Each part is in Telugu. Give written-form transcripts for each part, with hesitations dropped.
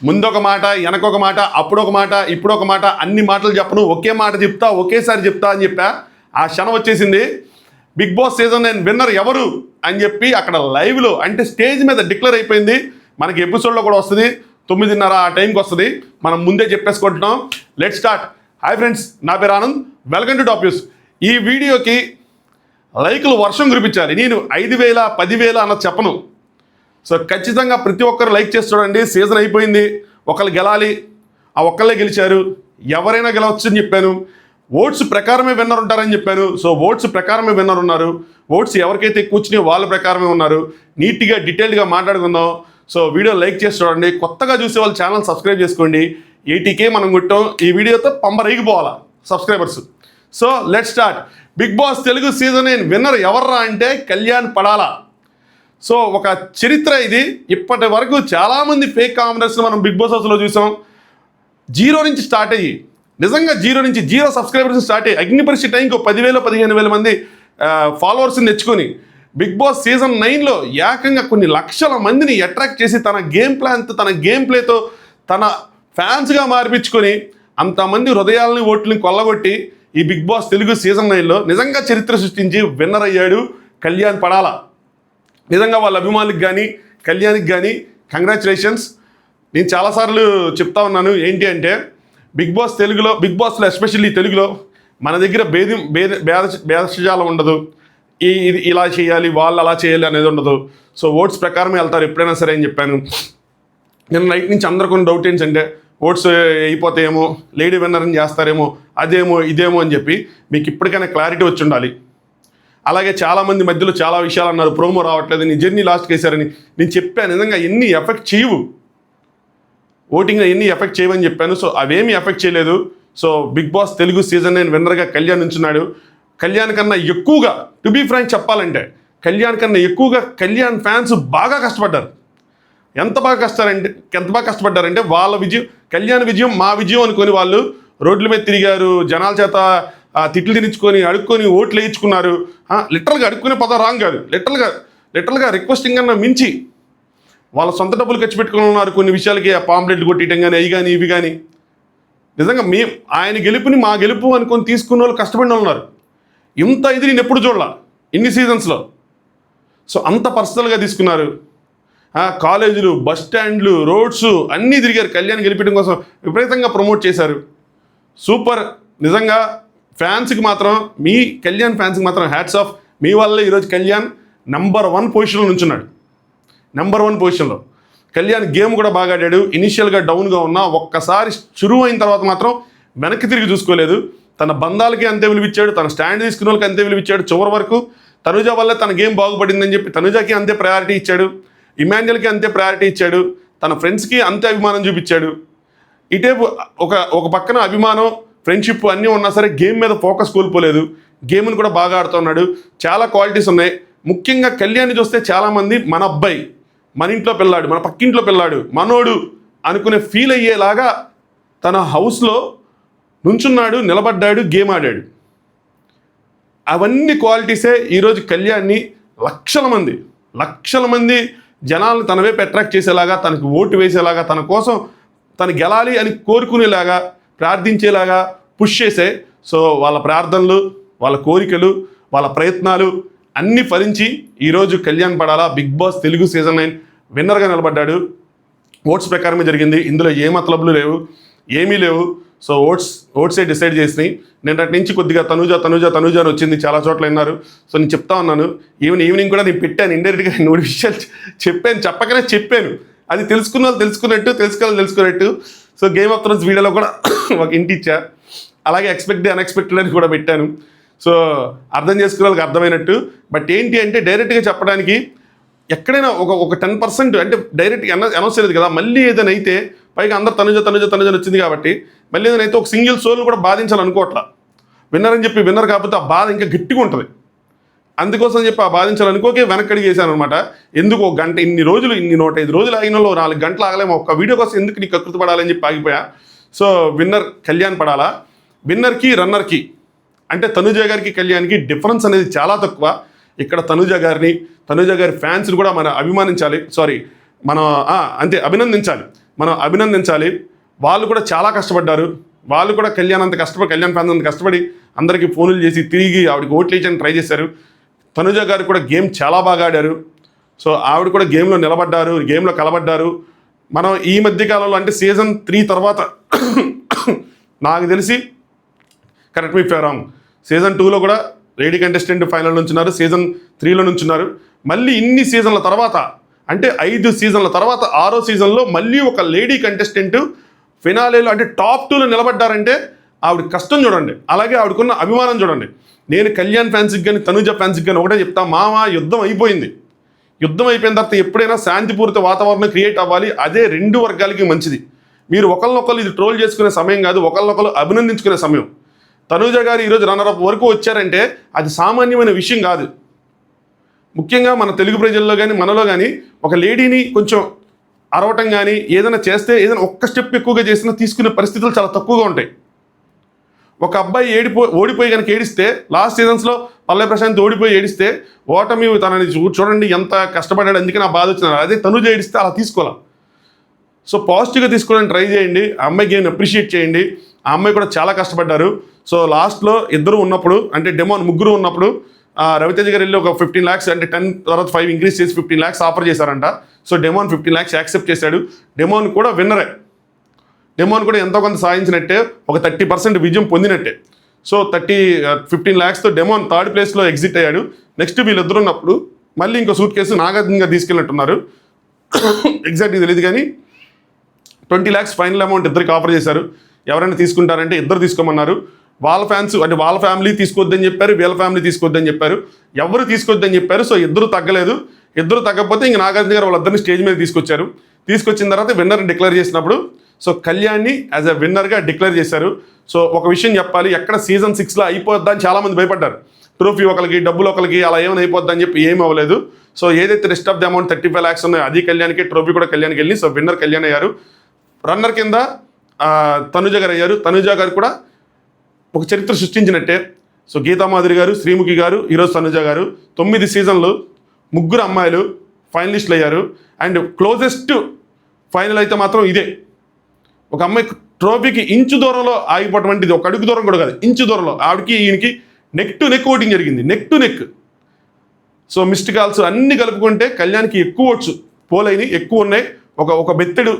ముందొక మాట, వెనకొక మాట, అప్పుడొక మాట, ఇప్పుడొక మాట, అన్ని మాటలు చెప్పను, ఒకే మాట చెప్తా, ఒకేసారి చెప్తా అని చెప్పా. ఆ క్షణం వచ్చేసింది. బిగ్ బాస్ సీజన్ 9 విన్నర్ ఎవరు అని చెప్పి అక్కడ లైవ్లో అంటే స్టేజ్ మీద డిక్లేర్ అయిపోయింది. మనకి ఎపిసోడ్లో కూడా వస్తుంది, 9:30 ఆ టైంకి వస్తుంది. మనం ముందే చెప్పేసుకుంటున్నాం. Let start. హాయ్ ఫ్రెండ్స్, నా పేరు Anand. Welcome to top news. ఈ వీడియోకి లైకులు వర్షం కురిపించాలి. నేను 5,000 10,000 అన్నది చెప్పను. సో ఖచ్చితంగా ప్రతి ఒక్కరు లైక్ చేసి చూడండి. సీజన్ అయిపోయింది, ఒకళ్ళు గెలాలి, ఆ ఒక్కళ్ళే గెలిచారు. ఎవరైనా గెలవచ్చు అని చెప్పాను. ఓట్స్ ప్రకారమే విన్నర్ ఉంటారని చెప్పాను. సో ఓట్స్ ప్రకారమే విన్నర్ ఉన్నారు. ఓట్స్ ఎవరికైతే ఎక్కువ వచ్చినాయో వాళ్ళ ప్రకారమే ఉన్నారు. నీట్గా డీటెయిల్డ్గా మాట్లాడుకుందాం. సో వీడియో లైక్ చేసి చూడండి. కొత్తగా చూసే వాళ్ళు ఛానల్ సబ్స్క్రైబ్ చేసుకోండి. 80K మనం కొట్టాం. ఈ వీడియోతో పంబరేగిపోవాలా subscribers. So let start. Bigg Boss Telugu season 9 winner ఎవర్రా అంటే కళ్యాణ్ పడాలా. సో ఒక చరిత్ర ఇది. ఇప్పటి వరకు చాలామంది ఫేక్ కామెంటర్స్ మనం బిగ్ బాస్ హౌస్లో చూసాం. 0 నుంచి స్టార్ట్ అయ్యి, నిజంగా 0 నుంచి 0 సబ్స్క్రైబర్స్ స్టార్ట్ అయ్యి అగ్ని పరీక్ష టైంకి 10,000 15,000 మంది ఫాలోవర్స్ని తెచ్చుకొని బిగ్ బాస్ సీజన్ 9లో ఏకంగా కొన్ని లక్షల మందిని అట్రాక్ట్ చేసి తన గేమ్ ప్లాన్తో, తన గేమ్ ప్లేతో, తన ఫ్యాన్స్గా మార్పించుకొని అంతమంది హృదయాలని ఓట్లని కొల్లగొట్టి ఈ బిగ్ బాస్ తెలుగు సీజన్ 9లో నిజంగా చరిత్ర సృష్టించి విన్నర్ అయ్యాడు కళ్యాణ్ పడాలా. నిజంగా వాళ్ళ అభిమానులకు కానీ కళ్యాణ్కి కానీ కంగ్రాచులేషన్స్. నేను చాలాసార్లు చెప్తా ఉన్నాను ఏంటి అంటే బిగ్ బాస్లో ఎస్పెషల్లీ తెలుగులో మన దగ్గర భేదజాలం ఉండదు. ఇది ఇలా చేయాలి, వాళ్ళు అలా చేయాలి అనేది ఉండదు. సో ఓట్స్ ప్రకారమే వెళ్తారు ఎప్పుడైనా సరే అని చెప్పాను. నేను నైట్ నుంచి అందరు కొన్ని డౌట్ ఏంటంటే ఓట్స్ అయిపోతాయేమో, లేడీ విన్నర్ని చేస్తారేమో, అదేమో ఇదేమో అని చెప్పి మీకు ఇప్పటికైనా క్లారిటీ వచ్చి ఉండాలి. అలాగే చాలామంది మధ్యలో చాలా విషయాలు అన్నారు, ప్రోమో రావట్లేదు, నీ జర్నీ లాస్ట్కి వేశారని. నేను చెప్పాను నిజంగా ఎన్ని ఎఫెక్ట్ చేయవు, ఓటింగ్లో ఎన్ని ఎఫెక్ట్ చేయవని చెప్పాను. సో అవేమీ ఎఫెక్ట్ చేయలేదు. So Bigg Boss Telugu season 9 విన్నర్గా కళ్యాణ్ ఉంచున్నాడు. కళ్యాణ్ కన్నా ఎక్కువగా, టు బీ ఫ్రాంక్ చెప్పాలంటే కళ్యాణ్ కన్నా ఎక్కువగా కళ్యాణ్ ఫ్యాన్స్ బాగా కష్టపడ్డారు. ఎంత బాగా కష్టపడ్డారంటే వాళ్ళ విజయం, కళ్యాణ్ విజయం మా విజయం అనుకొని వాళ్ళు రోడ్ల మీద తిరిగారు, జనాల చేత తిట్లు తినించుకొని అడుక్కొని ఓట్లు వేయించుకున్నారు. లిటరల్గా అడుక్కునే పదం రాంగ్ కాదు, లిటరల్గా రిక్వెస్టింగ్ అన్న మించి వాళ్ళ సొంత డబ్బులు ఖర్చు పెట్టుకుని ఉన్నారు కొన్ని విషయాలకి. ఆ పాంప్లెట్లు కొట్టడం కానీ అవి కానీ ఇవి కానీ. నిజంగా ఆయన గెలుపుని మా గెలుపు అనుకొని తీసుకున్న వాళ్ళు కష్టపడిన వాళ్ళు ఉన్నారు. ఇంత ఇది నేను ఎప్పుడు చూడాల ఇన్ని సీజన్స్లో. సో అంత పర్సనల్గా తీసుకున్నారు. కాలేజీలు, బస్ స్టాండ్లు, రోడ్స్ అన్నీ తిరిగారు కళ్యాణ్ గెలిపించడం కోసం. విపరీతంగా ప్రమోట్ చేశారు. సూపర్. నిజంగా ఫ్యాన్స్కి మాత్రం, మీ కళ్యాణ్ ఫ్యాన్స్కి మాత్రం హ్యాట్స్ ఆఫ్. మీ వల్లే ఈరోజు కళ్యాణ్ నెంబర్ 1 పొజిషన్లో నుంచున్నాడు. నెంబర్ 1 పొజిషన్లో కళ్యాణ్ గేమ్ కూడా బాగా ఆడాడు. ఇనిషియల్గా డౌన్గా ఉన్నా ఒక్కసారి షురువు అయిన తర్వాత మాత్రం వెనక్కి తిరిగి చూసుకోలేదు. తన బంధాలకి అంతే విలువిచ్చాడు, తన స్టాండ్ తీసుకున్న వాళ్ళకి అంతే విలువిచ్చాడు. చివరి వరకు తనుజ వల్ల తన గేమ్ బాగుపడిందని చెప్పి తనుజకి అంతే ప్రయారిటీ ఇచ్చాడు, ఇమాన్యుయల్కి అంతే ప్రయారిటీ ఇచ్చాడు, తన ఫ్రెండ్స్కి అంతే అభిమానం చూపించాడు. ఇటేపు ఒక పక్కన అభిమానం, ఫ్రెండ్షిప్ అన్నీ ఉన్నా సరే గేమ్ మీద ఫోకస్ కోల్పోలేదు. గేమ్ని కూడా బాగా ఆడుతున్నాడు. చాలా క్వాలిటీస్ ఉన్నాయి. ముఖ్యంగా కళ్యాణ్ని చూస్తే చాలామంది మన అబ్బాయి, మన ఇంట్లో పిల్లాడు, మన పక్కింట్లో పిల్లాడు, మనోడు అనుకునే ఫీల్ అయ్యేలాగా తన హౌస్లో నుంచున్నాడు, నిలబడ్డాడు, గేమ్ ఆడాడు. అవన్నీ క్వాలిటీసే ఈరోజు కళ్యాణ్ని లక్షల మంది జనాలను తన వైపు అట్రాక్ట్ చేసేలాగా, తనకు ఓటు వేసేలాగా, తన కోసం తను గెలాలి అని కోరుకునేలాగా, ప్రార్థించేలాగా పుష్ చేసే. సో వాళ్ళ ప్రార్థనలు, వాళ్ళ కోరికలు, వాళ్ళ ప్రయత్నాలు అన్నీ ఫలించి ఈరోజు కళ్యాణ్ పడాలా బిగ్ బాస్ తెలుగు సీజన్ 9 విన్నర్గా నిలబడ్డాడు. ఓట్స్ ప్రకారమే జరిగింది. ఇందులో ఏ మతలబులు లేవు, ఏమీ లేవు. సో ఓట్సే డిసైడ్ చేసినాయి. నేను అటు నుంచి కొద్దిగా తనుజ అని వచ్చింది, చాలా చోట్ల విన్నారు. సో నేను చెప్తా ఉన్నాను, ఈవినింగ్ కూడా నేను పెట్టాను ఇండైరెక్ట్గా 3 విషయాలు చెప్పాను, చెప్పకనే చెప్పాను. అది తెలుసుకున్న వాళ్ళు తెలుసుకున్నట్టు. సో గేమ్ ఆఫ్ థ్రోన్స్ వీడియోలో కూడా ఒక ఇంటి ఇచ్చా. అలాగే అన్ఎక్స్పెక్టెడ్ అని కూడా పెట్టాను. సో అర్థం చేసుకునే వాళ్ళకి అర్థమైనట్టు. బట్ ఏంటి అంటే డైరెక్ట్గా చెప్పడానికి ఎక్కడైనా ఒక 10% అంటే డైరెక్ట్గా అనౌన్స్ చేయలేదు కదా. మళ్ళీ ఏదైనా అయితే పైగా అందరు తనుజ వచ్చింది కాబట్టి మళ్ళీ ఏదైనా అయితే ఒక సింగిల్ సోల్ కూడా బాధించాలనుకోవట్లా. విన్నర్ అని చెప్పి విన్నర్ కాకపోతే ఆ బాధ ఇంకా గట్టిగా ఉంటుంది. అందుకోసం చెప్పి ఆ బాధించాలనుకోకే వెనక్కడికి వేసాను అనమాట. ఎందుకు 1 గంట ఇన్ని 105 రోజులు ఆగినలో 4 గంటలు ఆగలేము, ఒక్క వీడియో కోసం ఎందుకు నీకు కకృతి పడాలని చెప్పి ఆగిపోయా. సో విన్నర్ కళ్యాణ్ పడాలా. విన్నర్కి రన్నర్కి అంటే తనుజ గారికి కళ్యాణ్కి డిఫరెన్స్ అనేది చాలా తక్కువ. ఇక్కడ తనుజ గారి ఫ్యాన్స్ని కూడా మనం అభిమానించాలి, మనం అంతే అభినందించాలి. మనం అభినందించాలి. వాళ్ళు కూడా చాలా కష్టపడ్డారు. వాళ్ళు కూడా కళ్యాణ్ ఫ్యాన్స్ అంత కష్టపడి అందరికీ ఫోన్లు చేసి తిరిగి ఆవిడకి ఓట్లు వేయడానికి ట్రై చేశారు. తనుజ గారు కూడా గేమ్ చాలా బాగా ఆడారు. సో ఆవిడ కూడా గేమ్లో నిలబడ్డారు, గేమ్లో కలబడ్డారు. మనం ఈ మధ్య కాలంలో అంటే సీజన్ 3 తర్వాత నాకు తెలిసి కరెక్ట్ మీ ఫేరాంగ్ సీజన్ 2లో కూడా లేడీ కంటెస్టెంట్ ఫైనల్ నుంచున్నారు, సీజన్ 3లో నుంచున్నారు. మళ్ళీ ఇన్ని సీజన్ల తర్వాత అంటే 5 సీజన్ల తర్వాత 6వ సీజన్లో మళ్ళీ ఒక లేడీ కంటెస్టెంట్ ఫినాలేలో అంటే టాప్ 2లో నిలబడ్డారంటే ఆవిడ కష్టం చూడండి, అలాగే ఆవిడకున్న అభిమానం చూడండి. నేను కళ్యాణ్ ఫ్యాన్స్కి కానీ తనుజ ఫ్యాన్స్కి కానీ ఒకటే చెప్తా, మామ యుద్ధం అయిపోయింది. యుద్ధం అయిపోయిన తర్వాత ఎప్పుడైనా శాంతిపూరిత వాతావరణం క్రియేట్ అవ్వాలి. అదే 2 వర్గాలకి మంచిది. మీరు ఒకళ్ళనొకళ్ళు ఇది ట్రోల్ చేసుకునే సమయం కాదు, ఒకళ్ళనొకళ్ళు అభినందించుకునే సమయం. తనుజ గారు ఈరోజు రన్నరప్ వరకు వచ్చారంటే అది సామాన్యమైన విషయం కాదు. ముఖ్యంగా మన తెలుగు ప్రజల్లో కానీ మనలో కానీ ఒక లేడీని కొంచెం అరవటం కానీ ఏదైనా చేస్తే ఏదైనా ఒక్క స్టెప్ ఎక్కువగా చేసినా తీసుకునే పరిస్థితులు చాలా తక్కువగా ఉంటాయి. ఒక అబ్బాయి ఓడిపోయి కనుక ఏడిస్తే లాస్ట్ సీజన్స్లో పల్లె ప్రశాంత్ ఓడిపోయి ఏడిస్తే ఓటమి తనని చూడండి ఎంత కష్టపడ్డాడు, అందుకే నా బాధ వచ్చినారు. అదే తనుజ ఏడిస్తే అలా తీసుకోవాలి. సో పాజిటివ్గా తీసుకోవడానికి ట్రై చేయండి. ఆ అమ్మాయి గేమ్ని అప్రిషియేట్ చేయండి. ఆ అమ్మాయి కూడా చాలా కష్టపడ్డారు. సో లాస్ట్లో ఇద్దరు ఉన్నప్పుడు అంటే డెమోన్ ముగ్గురు ఉన్నప్పుడు రవితేజ గారు వెళ్ళి ఒక 15 lakhs అంటే 10 తర్వాత 5 ఇంక్రీజ్ చేసి 15 lakhs ఆఫర్ చేశారంట. సో డెమోన్ 15 lakhs యాక్సెప్ట్ చేశాడు. డెమోన్ కూడా విన్నరే. డెమోన్ కూడా ఎంతో కొంత సాధించినట్టే, ఒక 30% విజయం పొందినట్టే. సో 15 lakhsతో డెమోన్ 3rd ప్లేస్లో ఎగ్జిట్ అయ్యాడు. నెక్స్ట్ వీళ్ళిద్దరు ఉన్నప్పుడు మళ్ళీ ఇంకో సూట్ కేసు నాగార్జున గారు తీసుకెళ్ళినట్టున్నారు, ఎగ్జాక్ట్గా తెలియదు కానీ 20 lakhs ఫైనల్ అమౌంట్ ఇద్దరికి ఆఫర్ చేశారు. ఎవరైనా తీసుకుంటారంటే ఇద్దరు తీసుకోమన్నారు. వాళ్ళ ఫ్యాన్స్ అంటే వాళ్ళ ఫ్యామిలీ తీసుకోవద్దని చెప్పారు, వీళ్ళ ఫ్యామిలీ తీసుకోవద్దని చెప్పారు, ఎవరు తీసుకోవద్దని చెప్పారు. సో ఇద్దరు తగ్గలేదు. ఇద్దరు తగ్గకపోతే ఇంక నాగార్జున గారు వాళ్ళిద్దరిని స్టేజ్ మీద తీసుకొచ్చారు. తీసుకొచ్చిన తర్వాత విన్నర్ని డిక్లేర్ చేసినప్పుడు సో కళ్యాణ్ని యాజ్ ఎ విన్నర్గా డిక్లేర్ చేశారు. సో ఒక విషయం చెప్పాలి, ఎక్కడ సీజన్ 6లో అయిపోద్దా అని చాలామంది భయపడ్డారు. ట్రోఫీ ఒకరికి, డబ్బులు ఒకరికి, అలా ఏమైనా అయిపోద్దా అని చెప్పి ఏమీ అవ్వలేదు. సో ఏదైతే rest of the amount 35 lakhs ఉన్నాయో అది కళ్యాణ్కి, ట్రోఫీ కూడా కళ్యాణ్కి వెళ్ళి సో విన్నర్ కళ్యాణ్ అయ్యారు. రన్నర్ కింద తనుజ గారు అయ్యారు. తనుజ గారు కూడా ఒక చరిత్ర సృష్టించినట్టే. సో గీతామాధురి గారు, శ్రీముఖి గారు, ఈరోజు తనుజ గారు 9 సీజన్లు 3 అమ్మాయిలు ఫైనలిస్టులు అయ్యారు. అండ్ క్లోజెస్ట్ ఫైనల్ అయితే మాత్రం ఇదే. ఒక అమ్మాయి ట్రోఫీకి ఇంచు దూరంలో ఆగిపోవటం అంటే ఇది ఒక అడుగు దూరం కూడా కాదు, ఇంచు దూరంలో ఆవిడకి ఈయనకి నెక్ టు నెక్ ఓటింగ్ జరిగింది, neck to neck. So missed calls అన్ని కలుపుకుంటే కళ్యాణ్కి ఎక్కువ ఓట్స్ పోలైని ఎక్కువ ఉన్నాయి. ఒక బెత్తెడు,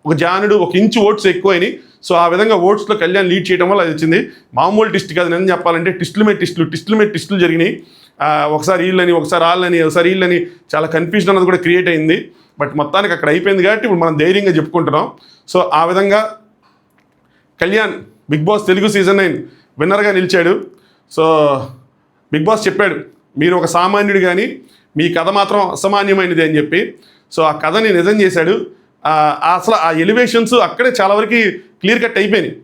ఒక జానుడు, ఒక ఇంచు ఓట్స్ ఎక్కువైనాయి. సో ఆ విధంగా ఓట్స్లో కళ్యాణ్ లీడ్ చేయడం వల్ల అది వచ్చింది. మామూలు టెస్ట్ కాదు, నేను చెప్పాలంటే టెస్టుల మీద టెస్టులు జరిగినాయి. ఒకసారి వీళ్ళని, ఒకసారి వాళ్ళని, ఒకసారి వీళ్ళని, చాలా కన్ఫ్యూజన్ అన్నది కూడా క్రియేట్ అయింది. బట్ మొత్తానికి అక్కడ అయిపోయింది కాబట్టి ఇప్పుడు మనం ధైర్యంగా చెప్పుకుంటున్నాం. సో ఆ విధంగా Kalyan Bigg Boss Telugu season 9 విన్నర్గా నిలిచాడు. సో బిగ్ బాస్ చెప్పాడు, మీరు ఒక సామాన్యుడు కానీ మీ కథ మాత్రం అసామాన్యమైనది అని చెప్పి. సో ఆ కథని నిజం చేశాడు. అసలు ఆ ఎలివేషన్స్ అక్కడే చాలా వరకు క్లియర్ కట్ అయిపోయినాయి.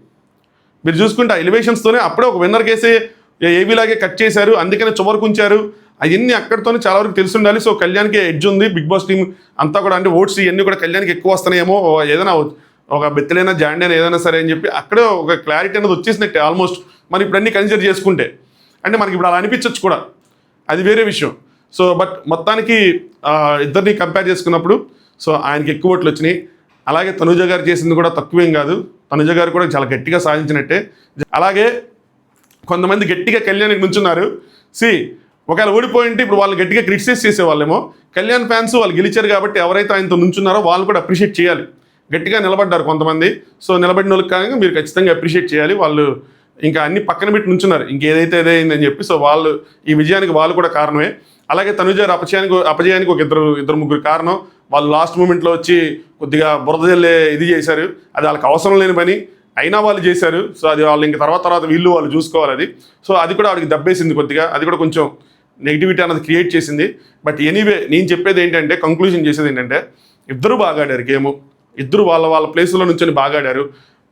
మీరు చూసుకుంటే ఆ ఎలివేషన్స్తోనే అప్పుడే ఒక విన్నర్ కేసే ఏవీలాగే కట్ చేశారు, అందుకనే చుమరుకుంచారు. అవన్నీ అక్కడితోనే చాలా వరకు తెలిసి ఉండాలి. సో కళ్యాణ్కి ఎడ్జ్ ఉంది. బిగ్ బాస్ టీం అంతా కూడా అంటే ఓట్స్ ఇవన్నీ కూడా కళ్యాణ్కి ఎక్కువ వస్తున్నాయేమో, ఏదైనా ఒక బెత్తలైనా జాండ్ అయినా ఏదైనా సరే అని చెప్పి అక్కడే ఒక క్లారిటీ అనేది వచ్చేసినట్టే ఆల్మోస్ట్. మనం ఇప్పుడు అన్ని కన్సిడర్ చేసుకుంటే అంటే మనకి ఇప్పుడు అలా అనిపించవచ్చు కూడా, అది వేరే విషయం. సో బట్ మొత్తానికి ఇద్దరిని కంపేర్ చేసుకున్నప్పుడు సో ఆయనకి ఎక్కువ ఓట్లు వచ్చినాయి. అలాగే తనుజ గారు చేసింది కూడా తక్కువేం కాదు, తనుజ గారు కూడా చాలా గట్టిగా సాధించినట్టే. అలాగే కొంతమంది గట్టిగా కళ్యాణ్కి నుంచున్నారు. ఒకవేళ ఓడిపోయింటే ఇప్పుడు వాళ్ళు గట్టిగా క్రిటిసైజ్ చేసేవాళ్ళేమో. కళ్యాణ్ ఫ్యాన్స్ వాళ్ళు గెలిచారు కాబట్టి ఎవరైతే ఆయనతో నుంచున్నారో వాళ్ళు కూడా అప్రిషియేట్ చేయాలి. గట్టిగా నిలబడ్డారు కొంతమంది. సో నిలబడిన వాళ్ళకి కాగా మీరు ఖచ్చితంగా అప్రిషియేట్ చేయాలి. వాళ్ళు ఇంకా అన్ని పక్కన పెట్టి నుంచున్నారు, ఇంకేదైతే అయిందని చెప్పి. సో వాళ్ళు ఈ విజయానికి వాళ్ళు కూడా కారణమే. అలాగే తనుజ అపజయానికి ఒక ఇద్దరు ముగ్గురు కారణం. వాళ్ళు లాస్ట్ మూమెంట్లో వచ్చి కొద్దిగా బురద జల్లే ఇది చేశారు, అది వాళ్ళకి అవసరం లేని పని అయినా వాళ్ళు చేశారు. సో అది వాళ్ళు ఇంక తర్వాత వాళ్ళు చూసుకోవాలి అది. సో అది కూడా వాడికి దెబ్బేసింది కొద్దిగా, అది కూడా కొంచెం నెగిటివిటీ అన్నది క్రియేట్ చేసింది. బట్ ఎనీవే నేను చెప్పేది ఏంటంటే, కంక్లూజన్ చేసేది ఏంటంటే, ఇద్దరు బాగా ఆడారు గేము, ఇద్దరు వాళ్ళ ప్లేస్లో నుంచి బాగా ఆడారు.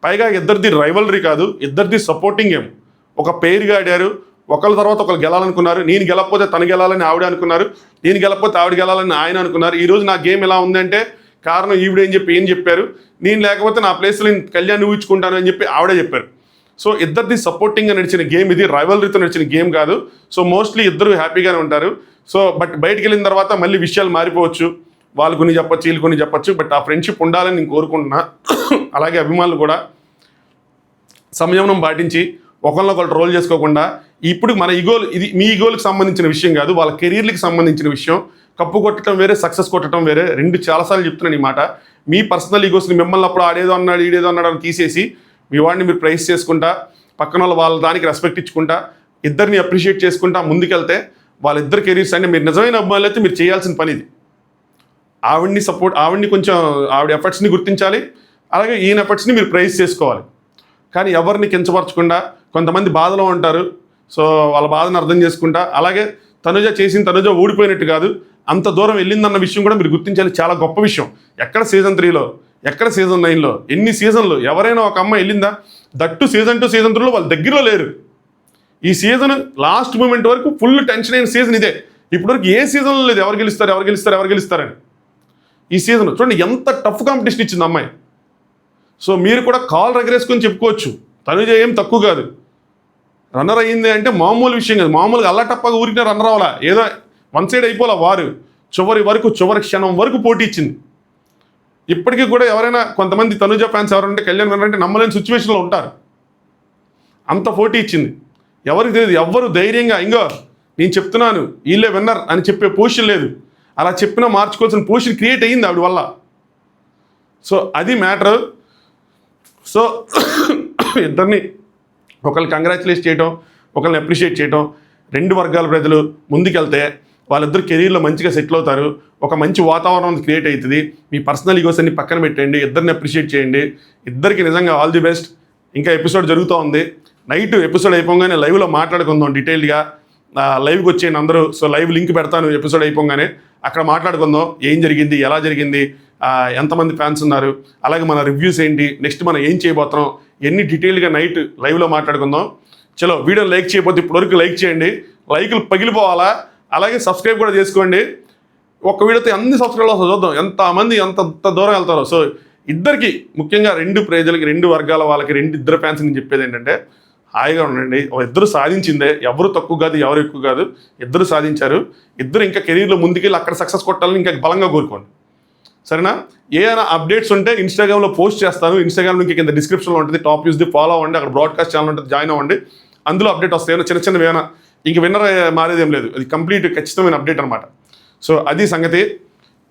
పైగా ఇద్దరిది రైవలరీ కాదు, ఇద్దరిది సపోర్టింగ్ గేమ్. ఒక పెయిర్గా ఆడారు, ఒకళ్ళ తర్వాత ఒకళ్ళు గెలాలనుకున్నారు. నేను గెలకపోతే తను గెలాలని ఆవిడ అనుకున్నారు, నేను గెలకపోతే ఆవిడ గెలాలని ఆయన అనుకున్నారు. ఈరోజు నా గేమ్ ఎలా ఉందంటే కారణం ఈవిడేం చెప్పి ఏం చెప్పారు, నేను లేకపోతే నా ప్లేస్లో నేను కళ్యాణ్ ఊహించుకుంటాను అని చెప్పి ఆవిడే చెప్పారు. సో ఇద్దరిది సపోర్టింగ్గా నడిచిన గేమ్ ఇది, రైవలరీతో నడిచిన గేమ్ కాదు. సో మోస్ట్లీ ఇద్దరు హ్యాపీగానే ఉంటారు. సో బట్ బయటికి వెళ్ళిన తర్వాత మళ్ళీ విషయాలు మారిపోవచ్చు, వాళ్ళు కొన్ని చెప్పచ్చు, వీళ్ళు కొన్ని చెప్పచ్చు, బట్ ఆ ఫ్రెండ్షిప్ ఉండాలని నేను కోరుకుంటున్నా. అలాగే అభిమానులు కూడా సంయమనం పాటించి ఒకళ్ళొకళ్ళు ట్రోల్ చేసుకోకుండా, ఇప్పుడు మన ఈగోలు, ఇది మీ ఈగోలకు సంబంధించిన విషయం కాదు, వాళ్ళ కెరీర్లకు సంబంధించిన విషయం. కప్పు కొట్టడం వేరే, సక్సెస్ కొట్టడం వేరే, రెండు చాలాసార్లు చెప్తున్నాను ఈ మాట. మీ పర్సనల్ ఈగోస్ని మిమ్మల్ని అప్పుడు ఆడేదో అన్నాడు ఈడేదో అన్నాడు అని తీసేసి మీ వాడిని మీరు ప్రైజ్ చేసుకుంటా, పక్కన వాళ్ళ దానికి రెస్పెక్ట్ ఇచ్చుకుంటా, ఇద్దరిని అప్రిషియేట్ చేసుకుంటా ముందుకెళ్తే వాళ్ళిద్దరు కెరీర్స్ అంటే మీరు నిజమైన అభిమానులు అయితే మీరు చేయాల్సిన పని ఇది. ఆవిడ్ని కొంచెం ఆవిడ ఎఫర్ట్స్ని గుర్తించాలి, అలాగే ఈయన ఎఫర్ట్స్ని మీరు ప్రైజ్ చేసుకోవాలి. కానీ ఎవరిని కించపరచకుండా, కొంతమంది బాధలో ఉంటారు, సో వాళ్ళ బాధను అర్థం చేసుకుంటా, అలాగే తనుజ ఓడిపోయినట్టు కాదు, అంత దూరం వెళ్ళిందన్న విషయం కూడా మీరు గుర్తించాలి. చాలా గొప్ప విషయం. ఎక్కడ సీజన్ 3లో, ఎక్కడ సీజన్ 9లో, ఎన్ని సీజన్లు ఎవరైనా ఒక అమ్మాయి వెళ్ళిందా? దట్టు సీజన్ 2 సీజన్ 3లో వాళ్ళ దగ్గరలో లేరు. ఈ సీజన్ లాస్ట్ మూమెంట్ వరకు ఫుల్ టెన్షన్ అయిన సీజన్ ఇదే. ఇప్పటివరకు ఏ సీజన్లో లేదు ఎవరు గెలుస్తారని. ఈ సీజన్ చూడండి ఎంత టఫ్ కాంపిటీషన్ ఇచ్చింది అమ్మాయి. సో మీరు కూడా కాల్ రగరేసుకొని చెప్పుకోవచ్చు, తనుజ ఏం తక్కువ కాదు. రన్నర్ అయ్యింది అంటే మామూలు విషయం కాదు. మామూలుగా అల్లటప్పగా ఊరికిన రన్నర్ అవ్వాలా, ఏదో వన్ సైడ్ అయిపోవాలా. వారు చివరి క్షణం వరకు పోటీ ఇచ్చింది. ఇప్పటికీ కూడా ఎవరైనా కొంతమంది తనుజ ఫ్యాన్స్ ఎవరంటే కళ్యాణ్ విన్నర్ అంటే నమ్మలేని సిచ్యువేషన్లో ఉంటారు. అంత పోటీ ఇచ్చింది. ఎవరికి తెలియదు, ఎవరు ధైర్యంగా ఇంకో నేను చెప్తున్నాను వీళ్ళే విన్నర్ అని చెప్పే పొజిషన్ లేదు. అలా చెప్పినా మార్చుకోవాల్సిన పొజిషన్ క్రియేట్ అయ్యింది ఆవిడ వల్ల. సో అది మ్యాటర్. సో ఇద్దరిని ఒకరిని కంగ్రాచులేట్ చేయడం, ఒకరిని అప్రిషియేట్ చేయడం, రెండు వర్గాల ప్రజలు ముందుకెళ్తే వాళ్ళిద్దరు కెరీర్లో మంచిగా సెటిల్ అవుతారు. ఒక మంచి వాతావరణం క్రియేట్ అవుతుంది. మీ పర్సనల్ ఈగోస్ అన్ని పక్కన పెట్టండి, ఇద్దరిని అప్రిషియేట్ చేయండి. ఇద్దరికి నిజంగా ఆల్ ది బెస్ట్. ఇంకా ఎపిసోడ్ జరుగుతూ ఉంది. నైట్ ఎపిసోడ్ అయిపోగానే లైవ్లో మాట్లాడుకుందాం డీటెయిల్గా. లైవ్కి వచ్చేయండి అందరూ. సో లైవ్ లింక్ పెడతాను ఎపిసోడ్ అయిపోగానే, అక్కడ మాట్లాడుకుందాం ఏం జరిగింది, ఎలా జరిగింది, ఎంతమంది ఫ్యాన్స్ ఉన్నారు, అలాగే మన రివ్యూస్ ఏంటి, నెక్స్ట్ మనం ఏం చేయబోతున్నాం, ఎన్ని డీటెయిల్గా నైట్ లైవ్లో మాట్లాడుకుందాం. చలో వీడియో లైక్ చేయకపోతే ఇప్పటివరకు లైక్ చేయండి, లైకులు పగిలిపోవాలా. అలాగే సబ్స్క్రైబ్ కూడా చేసుకోండి. ఒక వీడియోతో అన్ని సబ్స్క్రైబ్ వస్తుంది, చూద్దాం ఎంతమంది ఎంత దూరం వెళ్తారో. సో ఇద్దరికి ముఖ్యంగా రెండు ప్రజలకి, రెండు వర్గాల వాళ్ళకి, ఇద్దరు ఫ్యాన్స్ నేను చెప్పేది ఏంటంటే హాయిగా ఉండండి. ఇద్దరు సాధించిందే, ఎవరు తక్కువ కాదు ఎవరు ఎక్కువ కాదు, ఇద్దరు సాధించారు. ఇద్దరు ఇంకా కెరీర్లో ముందుకెళ్ళి అక్కడ సక్సెస్ కొట్టాలని ఇంకా బలంగా కోరుకోండి, సరేనా? ఏమైనా అప్డేట్స్ ఉంటే ఇన్స్టాగ్రామ్లో పోస్ట్ చేస్తాను. ఇన్స్టాగ్రామ్ లింక్ కింద డిస్క్రిప్షన్లో ఉంటుంది, టాప్ యూస్ ది ఫాలో అవ్వండి. అక్కడ బ్రాడ్కాస్ట్ ఛానల్ ఉంటుంది, జాయిన్ అవ్వండి. అందులో అప్డేట్ వస్తాయి. ఏమైనా చిన్నవి ఏమైనా ఇంక విన్నర్ మారేదేం లేదు, అది కంప్లీట్ ఖచ్చితమైన అప్డేట్ అనమాట. సో అది సంగతి.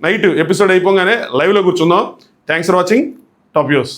నైట్ ఎపిసోడ్ అయిపోగానే లైవ్లో కూర్చుందాం. Thanks for watching top use.